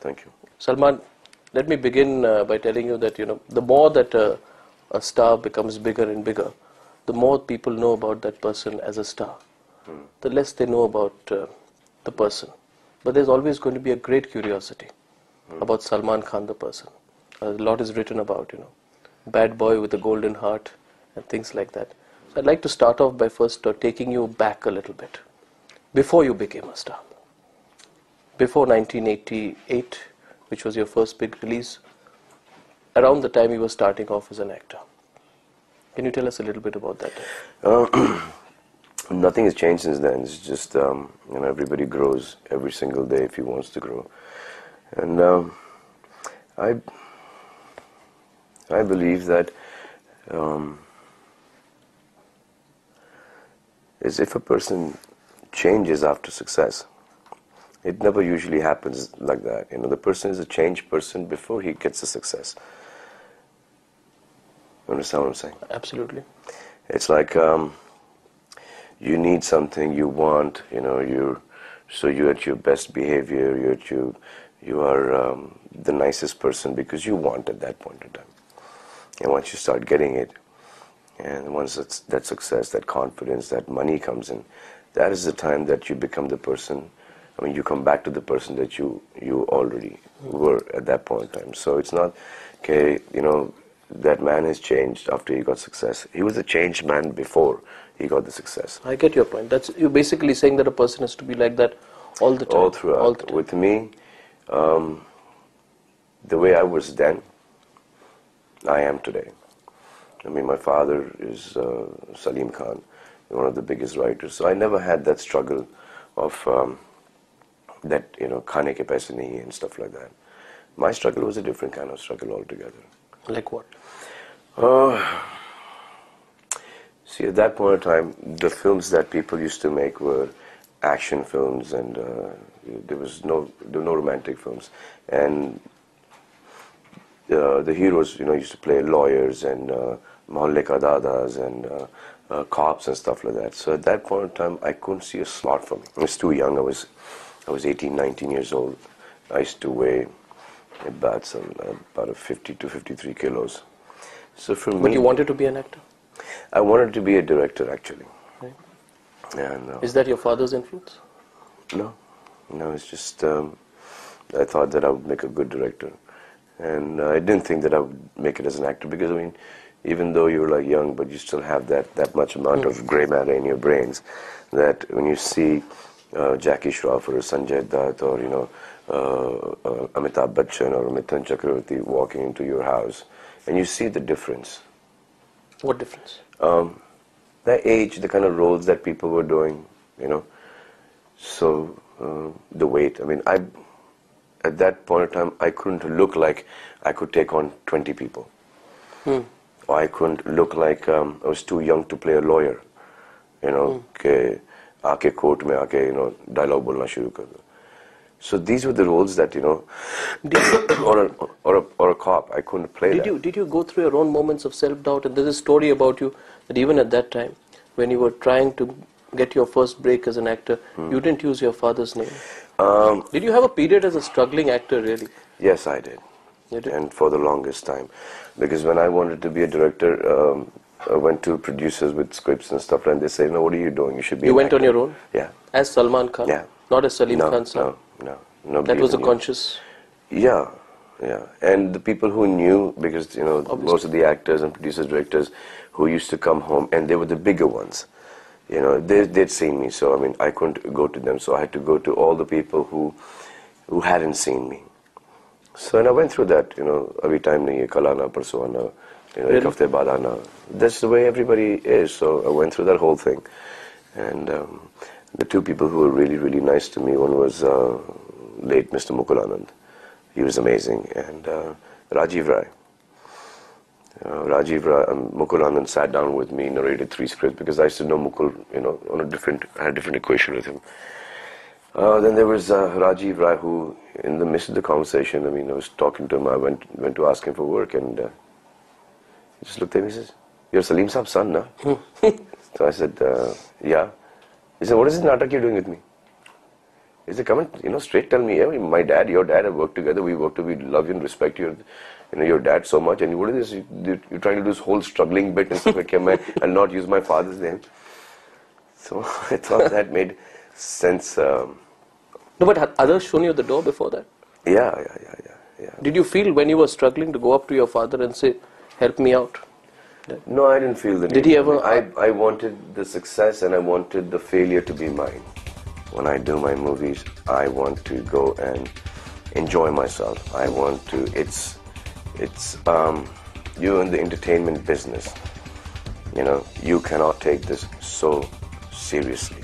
Thank you. Salman, let me begin by telling you that, the more that a star becomes bigger and bigger, the more people know about that person as a star, the less they know about the person. But there's always going to be a great curiosity about Salman Khan, the person. A lot is written about, bad boy with a golden heart and things like that. So I'd like to start off by first taking you back a little bit, before you became a star. Before 1988, which was your first big release, around the time you were starting off as an actor. Can you tell us a little bit about that? Nothing has changed since then. It's just, everybody grows every single day if he wants to grow. And I believe that is if a person changes after success, it never usually happens like that. The person is a changed person before he gets the success. You understand what I'm saying? Absolutely. It's like you need something, you want, so you're at your best behavior, you are the nicest person because you want at that point in time. And once you start getting it, and once that success, that confidence, that money comes in, that is the time that you become the person. You come back to the person that you already were at that point in time. So it's not, okay, that man has changed after he got success. He was a changed man before he got the success. I get your point. You're basically saying that a person has to be like that all the time. All throughout. All the time. With me, the way I was then, I am today. My father is Salim Khan, one of the biggest writers. So I never had that struggle of that, khane ke paise nahi and stuff like that. My struggle was a different kind of struggle altogether. Like what? See, at that point in time, the films that people used to make were action films, and there were no romantic films. And the heroes, used to play lawyers and mohalle ka dadas and cops and stuff like that. So at that point in time, I couldn't see a slot for me. I was too young. I was 18, 19 years old. I used to weigh about 50 to 53 kilos. So for me, But you wanted to be an actor? I wanted to be a director, actually. Right. And, is that your father's influence? No, it's just I thought that I would make a good director. And I didn't think that I would make it as an actor because, even though you're like young, but you still have that much amount of gray matter in your brains, that when you see Jackie Shroff or Sanjay Dutt or, Amitabh Bachchan or Mithun Chakravarti walking into your house, and you see the difference. What difference? The age, the kind of roles that people were doing, So the weight. At that point in time, I couldn't look like I could take on 20 people. Or I couldn't look like I was too young to play a lawyer. Ke aake court mein aake, dialogue bolna shuru kar do. So these were the roles that, or a cop, I couldn't play that. Did you go through your own moments of self-doubt? And there's a story about you that even at that time, when you were trying to get your first break as an actor, you didn't use your father's name. Did you have a period as a struggling actor, really? Yes, I did. You did? And for the longest time. Because when I wanted to be a director, I went to producers with scripts and stuff, and they said, what are you doing? You should be You an went actor. on your own? Yeah. As Salman Khan? Yeah. Not as Salim Khan's son? No. That was a conscious... Yeah. And the people who knew, because, Obviously. most of the actors and producers, directors who used to come home, and they were the bigger ones. They'd seen me, so I couldn't go to them, so I had to go to all the people who hadn't seen me. So and I went through that, every time nahi hai, kal aana, parso aana, ek hafte baad aana. That's the way everybody is, so I went through that whole thing. And the two people who were really, really nice to me, one was late Mr. Mukul Anand. He was amazing, and Rajiv Rai. Mukul Anand sat down with me, narrated 3 scripts because I used to know Mukul, I had a different equation with him. Then there was Rajiv Rai, who, in the midst of the conversation, I was talking to him. I went to ask him for work, and he just looked at me and says, "You're Salim Saab's son, na?" So I said, "Yeah." He said, "What is this natak you're doing with me?" Is they come and, straight tell me, yeah, my dad, your dad have worked together, we love you and respect you, your dad so much, and what is this? You're trying to do this whole struggling bit and stuff like that, and not use my father's name. So I thought that made sense. No, but had others shown you the door before that? Yeah. Did you feel when you were struggling to go up to your father and say, help me out? No, I didn't feel the need. Did he ever? I wanted the success and I wanted the failure to be mine. When I do my movies, I want to go and enjoy myself. I want to. It's you in the entertainment business. You cannot take this so seriously.